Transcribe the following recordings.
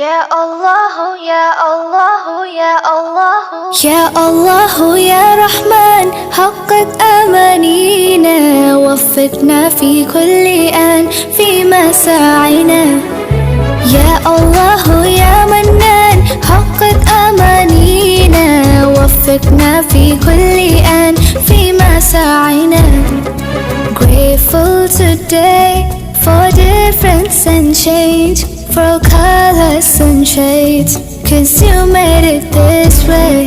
يا الله يا الله يا الله يا الله يا رحمن حقق أمانينا، وفقنا في كل آن في مساعينا. يا الله يا منان حقق أمانينا، وفقنا في كل آن في مساعينا. Grateful today for difference and change, for colors and shades, 'cause you made it this way.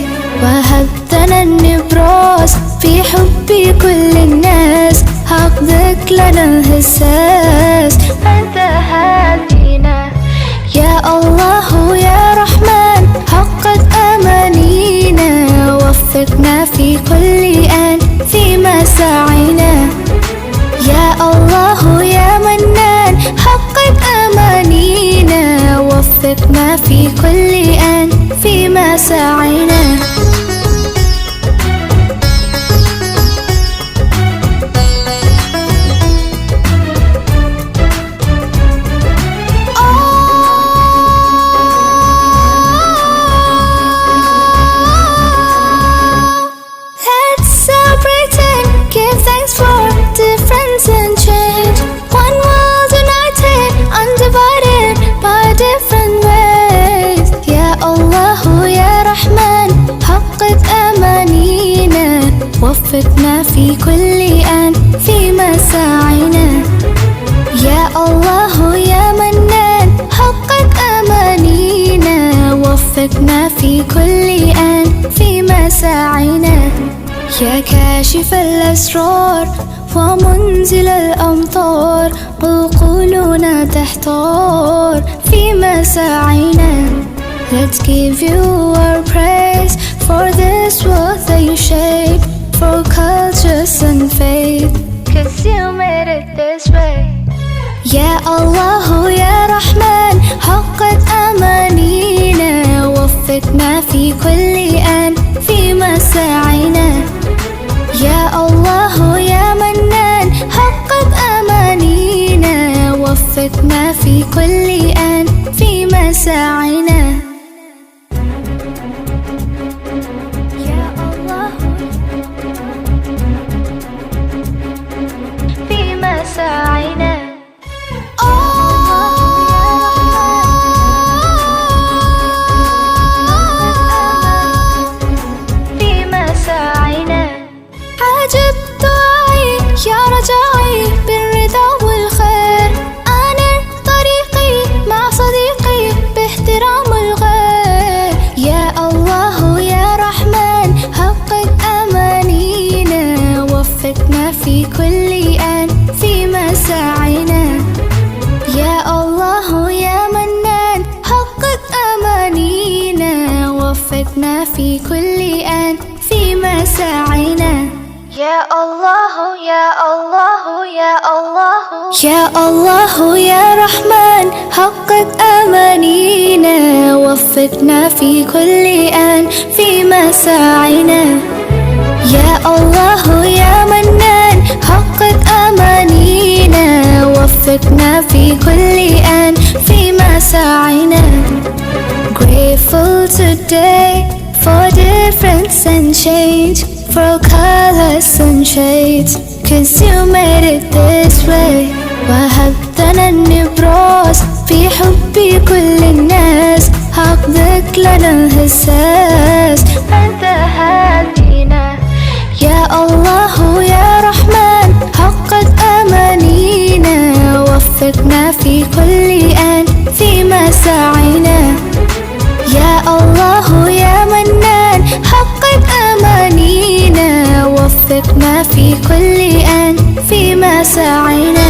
وهبتنا النبراس في حب كل الناس، حقق لنا الإحساس أنت هادينا. يا الله يا رحمن حقق أمانينا، وفقنا في كل آن في مساعينا. يا الله يا منان حقق أمانينا، وفقنا في كل آن في مساعينا. Let's celebrate and give thanks for difference and change. One world united, undivided by different ways. يا الله يا رحمن حقق أمانينا، وفقنا في كل آن في مساعينا. يا الله يا منان حقق أمانينا، وفقنا في كل آن في مساعينا. يا كاشف الأسرار ومنزل الأمطار، عقولنا تحتار في مساعينا. Let's give you our praise for this world that you shape, for cultures and faith, 'cause you made it this way. يا الله يا رحمن حقق أمانينا، وفقنا في كل آن في مساعينا. يا الله يا منان حقق أمانينا، وفقنا في كل آن في مساعينا. يا الله في مساعينا. عجب دعائي يا رجائي بالرضا والخير، أنا طريقي مع صديقي باحترام الغير. يا الله يا رحمن حقق أمانينا، وفقنا في كل آن في مساعينا. يا الله يا منان حقق أمانينا، وفقنا في كل آن في مساعينا. يا الله يا الله يا الله يا الله يا رحمن حقق أمانينا، وفقنا في كل آن في مساعينا. يا الله يا منان حقق أمانينا، وفقنا في كل آن في مساعينا. Grateful today for difference and change, for colors and shades, 'cause you made it this way. وهبتنا النبراس في حب كل الناس، حقق لنا الإحساس أنت هادينا. يا الله يا رحمن حقق أمانينا، وفقنا في كل آن في مساعينا. يا الله يا منان حقق أمانينا، وفقنا في كل آن في مساعينا.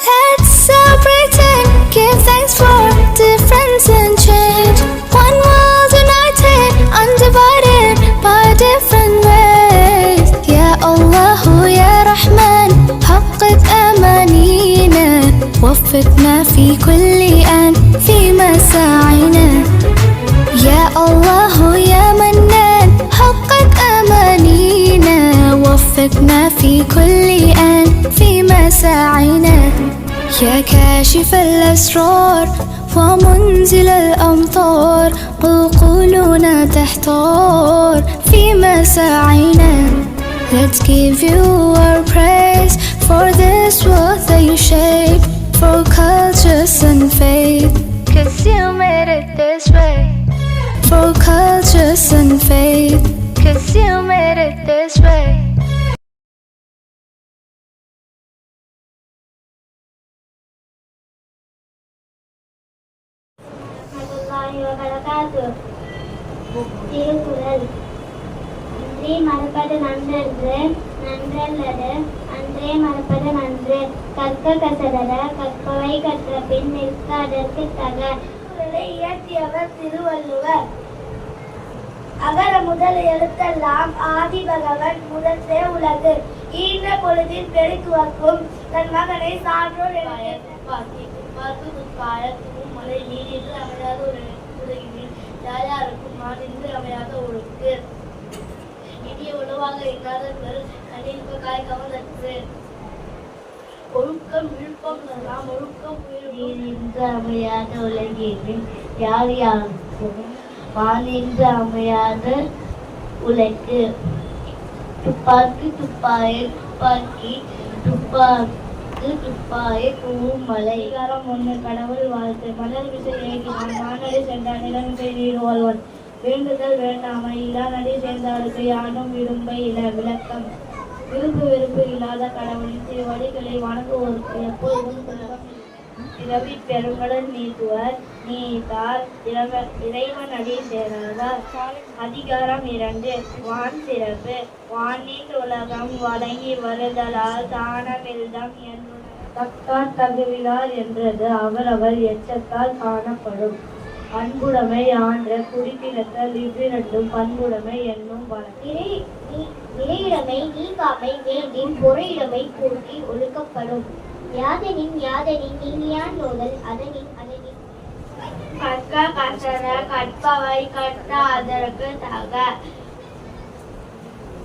Let's celebrate and give thanks for difference and change. One world united, undivided by different ways. يا الله يا رحمن حقق كل آن في مساعينا يا كاشف الأسرار ومنزل الأمطار عقولنا تحتار في مساعينا. Let's give you our praise for this world that you shape, for cultures and faith, 'cause you made it this way. For cultures and faith, 'cause you made it this way. Thirukkural. அன்றே மறப்பது நன்றன்று, நன்றல்லது அன்றே மறப்பது நன்று. கற்க கசடர கற்பவை கற்ற பின் நிற்க அதற்கு தக. திருக்குறளை இயற்றியவர் திருவள்ளுவர். அகர முதல் எழுத்தெல்லாம் ஆதி பகவன் முதற்றே உலகு. ஈன்ற பொழுதில் பெருக்குவர்க்கும் தன் மகனை சான்றோர் மலை நீரில் அமையாத ஒரு உலகினில் யாருக்கும் மாநின்று அமையாத ஒழுக்கு. இனிய உணவாக இல்லாதவர்கள் கண்ணின்ப காய் கவர்ந்தது. ஒழுக்கம் விழுப்பம் எல்லாம் ஒழுக்கம் நீரின்று அமையாத உலகினில் யார் யாருக்கும் மாநின்று அமையாத உலகு. துப்பாக்கி துப்பாய துப்பாக்கி துப்பாக்கு துப்பாய தூவும் மலை. ஒன்று கடவுள் வாழ்த்து. மலர் விசை ஏகினான் மானடி சென்றான் நிலமிசை நீர் வாழ்வன். வேண்டுதல் வேண்டாமை இல்லானடி சேர்ந்தவருக்கு யானும் விரும்பை இல. விளக்கம். விருப்பு வெறுப்பு இல்லாத கடவுளின் திருவடிகளை வணங்குவோருக்கு எப்போதும் இரவி பெருங்கடல் நீக்குவர் நீத்தார் இறைவன் அடி சேராதார். அதிகாரம் 2. வான் சிறப்பு. வானின் உலகம் வழங்கி வருதலால் தானமில்தம் என்று தக்கார் தகுவிலார் என்றது அவரவர் எச்சத்தால் காணப்படும். அன்புடைமை ஆன்ற குடிப்பினத்தல் இவ்விரண்டும் பண்புடைமை என்னும் இறையிடமை நீங்காமை வேண்டின் பொறையிடமை கூட்டி ஒழுக்கப்படும். யாதெனின் யாதெனின் இனியான் நோதல் அதனின் அதனின். கற்க கசட கற்பவை கற்ற அதற்கு தக.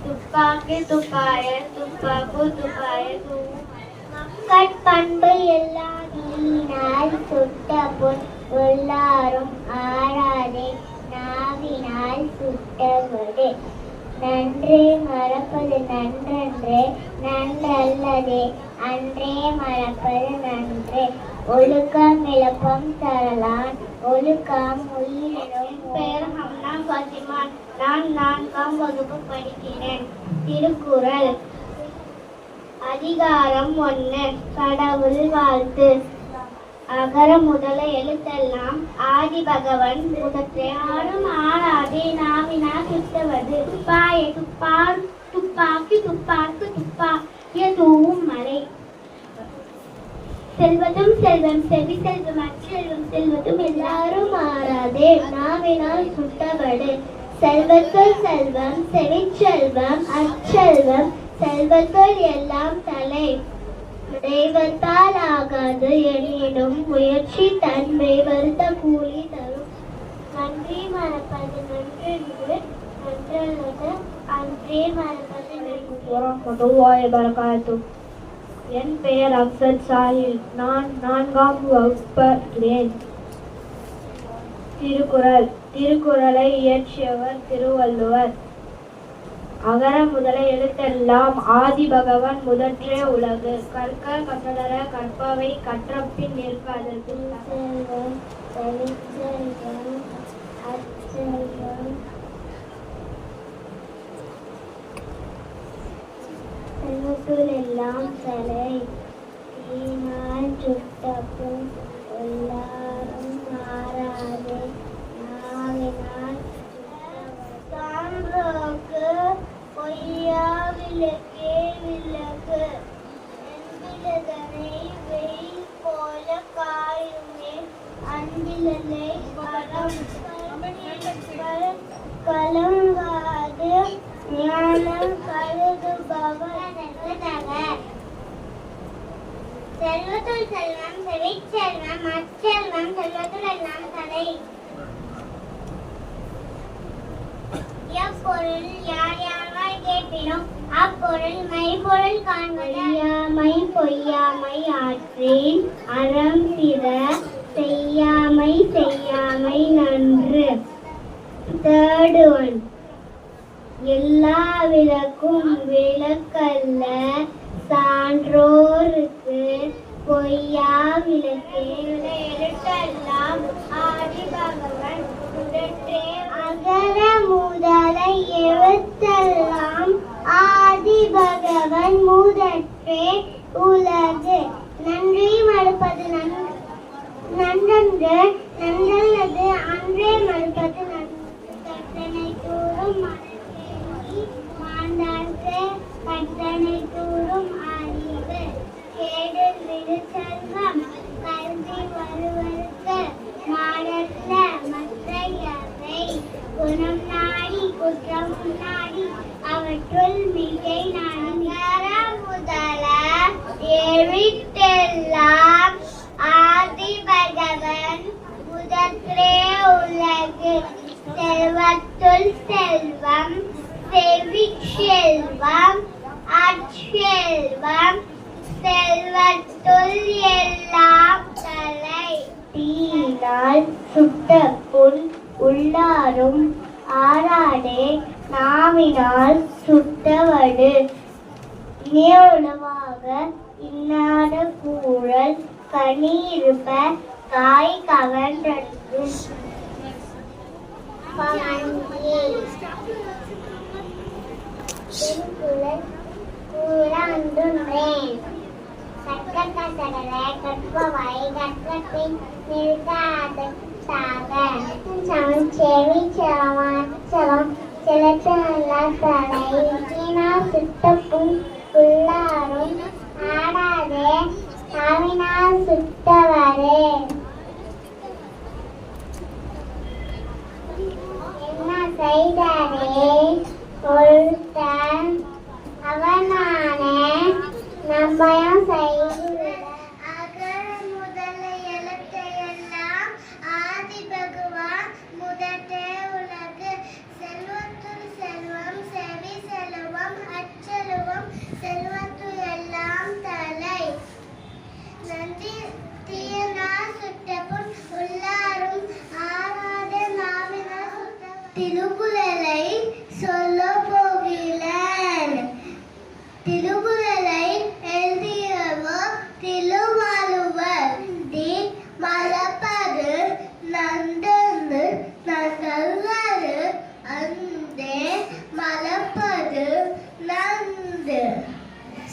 துப்பாக்கி துப்பாய துப்பாக்கு துப்பாய தூவும். மக்கட்பண்பு எல்லா நீனால் சுட்ட பொன் எல்லாரும் ஆறாதே நாவினால் சுட்டவடு. நன்றே மறப்பது நன்றன்றே நன்றல்லதே அன்றே மறப்பது நன்றே. ஒழுக்கம் விளப்பம் தரலான் ஒழுக்கம் உயிரினும். பெயர் ஹம்னா ஃபாத்திமா. நான் 4ஆம் வகுப்பு படிக்கிறேன். திருக்குறள். அதிகாரம் 1. கடவுள் வாழ்த்து. அகர முதல எழுத்தெல்லாம் ஆதி பகவன் முதற்றே ஆடும் ஆறாதே நாவினால் சுட்டவது. துப்பாய துப்பார் துப்பாக்கி துப்பாக்கு துப்பாக்கிய தூவும் மலை. செல்வதும் செல்வம் செவி செல்வம் அச்செல்வம் செல்வதும் எல்லாரும் ஆறாதே நாவினால் சுட்டவடு. செல்வத்துள் செல்வம் செவிச்செல்வம் அச்செல்வம் செல்வத்துள் எல்லாம் தலை. தெய்வத்தால் ஆகாது எனினும் முயற்சி தன் வருத்த கூலி தரும். நன்றி மறப்பது நன்றென்று நன்றல்லது அன்றே மறப்பது நன்று. என் பெயர் அப்சத் சாஹில். நான் 4ஆம் வகுப்பேன். திருக்குறள். திருக்குறளை இயற்றியவர் திருவள்ளுவர். அகர முதல எழுத்தெல்லாம் ஆதி பகவன் முதற்றே உலகு. கற்க கசடர கற்பவை கற்றபின் நிற்க அதற்கு செல்வம் செவிச்செல்வம் அச்செல்வம் செல்வத்துள் எல்லாம் தலை. ஈனால் சுட்டப்பும் எல்லாரும் மாறாது நாவினால் சான்றோர்க்கு பொய்யா விளக்கே விளக்கு. என்பிலதனை வெயில் போல காயுமே அன்பிலனை கலங்காது ஞானம் கருதுபவர். செல்வத்துள் செல்வம் செவிச்செல்வம் அச்செல்வம் செல்வத்துள் எல்லாம் தலை. எப்பொருள் யார் யாரால் கேட்பினும் அப்பொருள் மெய்ப்பொருள் காண்பது பொய்யாமை ஆற்றேன் அறம் பிற செய்யாமை நன்று. Third one. எல்லா விளக்கும் விளக்கல்ல சான்றோருக்கு பொய்யா விளக்கே. எழுத்தெல்லாம் ஆதி பகவன் முதற்றே. அகர முதல எழுத்தெல்லாம் ஆதி பகவன் முதற்றே உலகு. நன்றி மறுப்பது நன்றன்று நன்றல்லது அன்றே மறுப்பது நன்று. கட்டணை கூறும் மாண்டார்க்கு கட்டணை கூறும் அறிவு. கேடில் விடு செல்வம் கல்வி வருவதற்கு மாடல்ல மற்றையவை. குணம் நாடி குற்றம் நாடி அவற்றுள் மிகை நன்கர முதல எழுத்தெல்லாம் ஆதி பகவன் முதற்றே உலகு. செல்வத்துள் செல்வம் செவிச்செல்வம் அச்செல்வம் செல்வத்துள் எல்லாம் தலை. தீயினால் சுட்ட புண் உள்ளாரும் ஆறாடே நாவினால் சுட்டவடு. இனிய உணவாக இன்னாத கூழல் கனி இருப்ப காய் கவர்ந்தது. கற்பவை கற்பத்தின் நிறுத்தாத செவி செலவாச்சலம் செலுத்த தலை. சுட்டப்பும் உள்ளாரும் ஆடாதே நாவினால் சுட்டவரே. என்ன செய்தாரே ஒருத்தன் அவனானே நம்மையும் செய்து. அகர முதல எழுத்தையெல்லாம் ஆதி பகவான் முதற்றே உலகு. செல்வத்துள் செல்வம் செவி செல்வம் அச்செல்வம் செல்வத்து எல்லாம் தலை. நன்றி தீயனால் சுட்டப்புண் உள்ளாரும் ஆறாத நாவினால் சுட்ட. திருக்குறளை சொல்ல போகிறேன். திருக்குறளை எழுதியவர் திருவள்ளுவர். மலப்பது நந்தன்று நந்தல்லது அந்தே மலப்பது நந்து.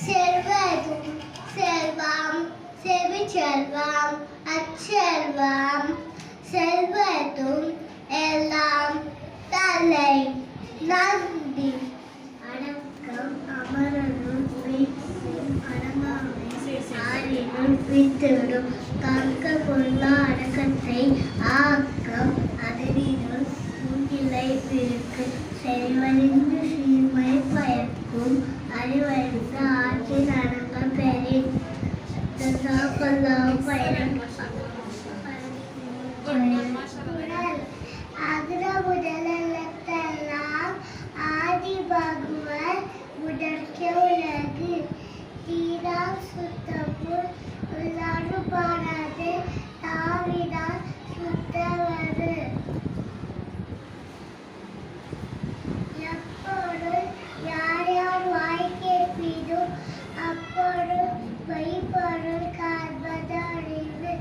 செல்வத்தும் செல்வம் செவிச்செல்வம் அச்செல்வம் செல்வத்தும் எல்லாம் தலை. நன்றி. அடக்கம் அமரனும் அடங்காமை ஆறினும் வித்திடும். காக்க பொருளா அடக்கத்தை ஆக்கம் அதனினுள் மூங்கிலை பிறக்கு. செல்வறிந்து சீர்மை பயக்கும் அறிவறிந்து ஆற்றின் அடங்க பெறின். பயன் அகர முதலெல்லாம் ஆதி பகவன் முதற்றே உலகு. தீரா சுத்தப்புண் உள்ளாரும் பாடாது தாவினால் சுத்தவது. எப்பொருள் யார் யார் வாய் கேட்பினும் அப்பொருள் மெய்ப்பொருள் காண்பது அறிவு.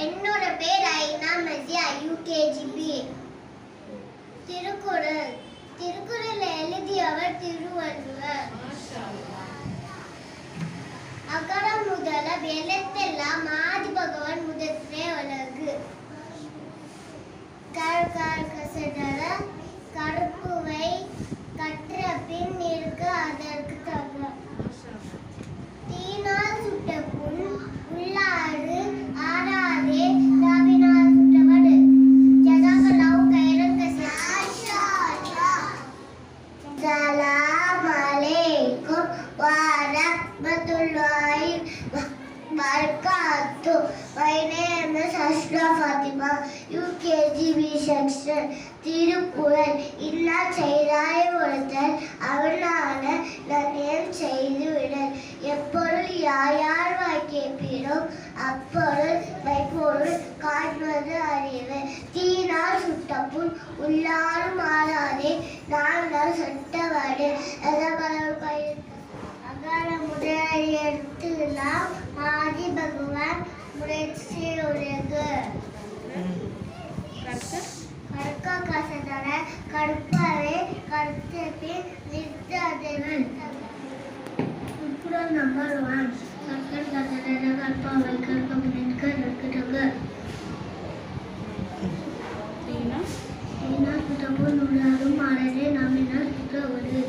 என்னோட பேர் ஐனா மசியா UKGB. திருக்குறள். திருக்குறள் எழுதியவர் திருவள்ளுவர். அகர முதல எழுத்தெல்லாம் ஆதி பகவான் முதற்றே உலகு. கசடர கருப்புவை கற்ற பின் இருக்க அதற்கு தக. தீனால் சுட்ட புண் உள்ளாறு ஆறாதே நாவினால் சுட்டவடு. ஜதாகலாவு கைரங்க சலாம் அலைக்கும் வரஹ்மத்துல்லாஹி barakatuh. My name is Ashra Fatima, UKG B section. Thirukkural இல்லா செய்தாரை ஒருத்தர் அவனான நன்னயம் செய்துவிடல். எப்பொருள் யார் வாய் கேட்பினோ அப்பொருள் மெய்ப்பொருள் காண்பது அறிவு. தீனால் சுட்டப்புண் உள்ளாரும் ஆளாதே நாங்கள் சொட்டவாடு. அகார முதல் எழுத்துலாம் ஆதி பகவான் முயற்சி உலகு. கற்க கசதர கற்பவை கற்பின் நித்ததவன். குறள் நம்பர் 1. கற்க கசதர கற்பவை கற்பின் நிற்க. தீனா சுட்டப்புண் உள்ளாரும் ஆளாதே நாமினால் சுட்டவாடு.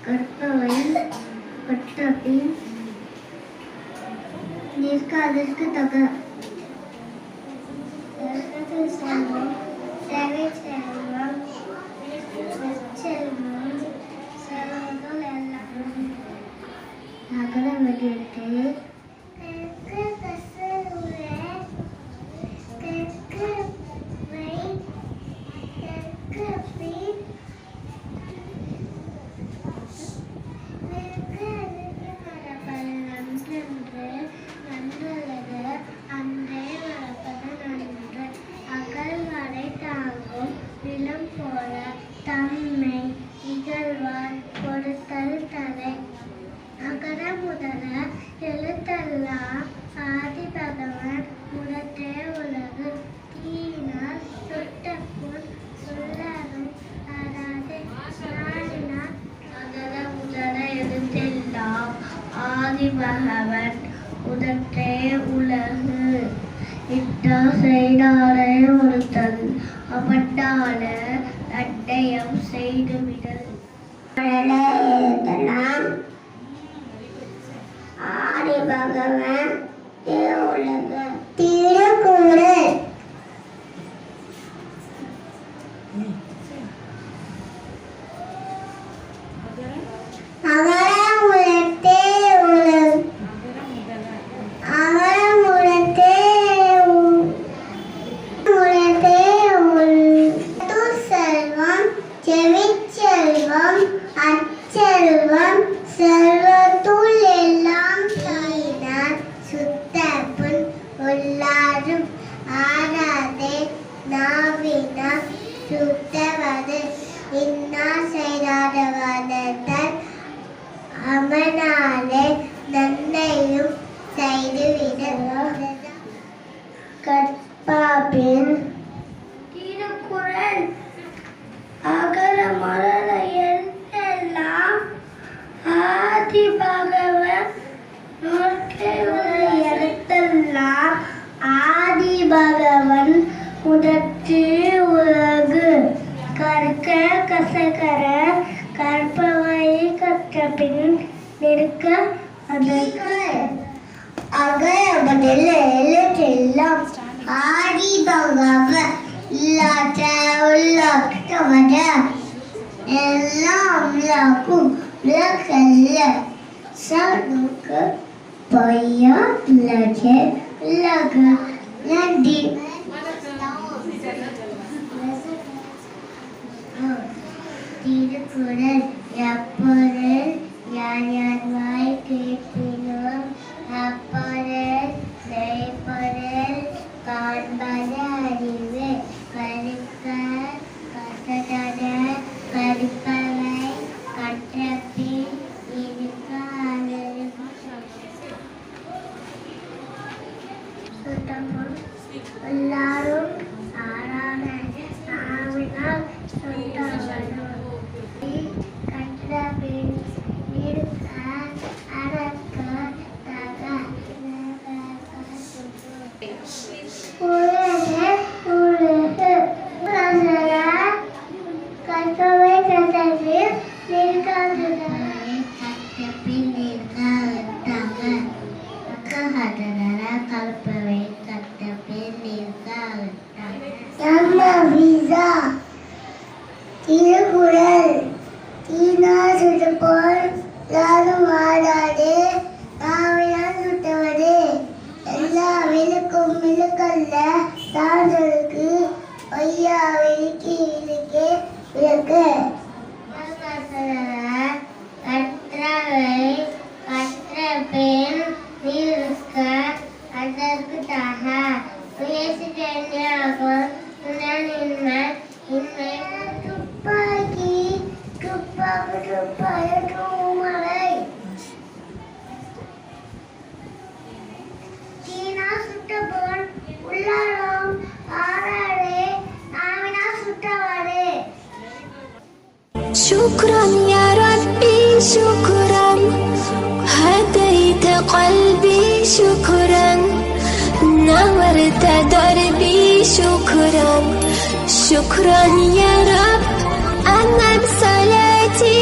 கற்பவை கற்றபின் நிற்காதற்கு தக. செல்வம் சேவை செல்வம் செல்வம் செல்வங்கள் எல்லாம் நகர வெளியிட்டு தம்மை இகழ்வார் கொடுத்தல் தலை. அகர முதல எழுத்தெல்லாம் ஆதி பகவான் முதற்றே உலகு. தீயினால் சுட்டப்புண் உள்ளாரும் ஆளாதே நாடினார். அகர முதல எழுத்தெல்லாம் ஆதி பகவான் முதற்றே உலகு. இட்டா செய்தாரை ஒருத்தல் அவட்டால அட்டயம் செய்துவிடல். எழுதலாம் ஆதி பகவான் உலகு. திருக்குறள் அகரமுதற்றே உலகு. அகரமுதற்றே செல்வம் செவிச்செல்வம் அச்செல்வம் செல்வத்துள் எல்லாம் தீயினார் சுட்டப்புண் உள்ளாரும் ஆறாதே நாவினார் சுட்டவது. இன்னா செய்தாதவனத்தன் அவனாலே நன்மையும் செய்துவிடல். கற்பாபின் திருக்குறள் அகர முதல எழுத்தெல்லாம் ஆதி பகவான் எழுத்தெல்லாம் ஆதி பகவன் முதற்றே உலகு. கற்க கசகர கற்பவை கற்றபின் நிற்க அதற்கு. அகர முதல எழுத்தெல்லாம் ஆதி பகவான் உள்ளாற்றவட எல்லாம் உலகும் உலகல்ல சனுக்கு பையா உலக உலக நன்றி. திருக்குறள் எப்பொருள் யார் வாய் கேட்பினோ அப்பொருள் மெய்ப்பொருள் காண்பது அறிவு. கற்க கசடர கற்பவை கற்றபின் நிற்க சுட்டப்புண் எல்லாரும் ஆறான நாவினால் சுட்டவடு. கற்றபின் நிற்க பெண் நீ இருக்க அதற்கு தாக பேசிட்டாகும் இன்மை துப்பாக்கி துப்பாய தூமலை சீனா சுட்டபோன் உள்ளாரம் ஆறாடே ஆமினா சுட்டவாடே. شكرا يا ربي شكرا هديت قلبي شكرا نورت دربي شكرا شكرا يا رب أنا بصلاتي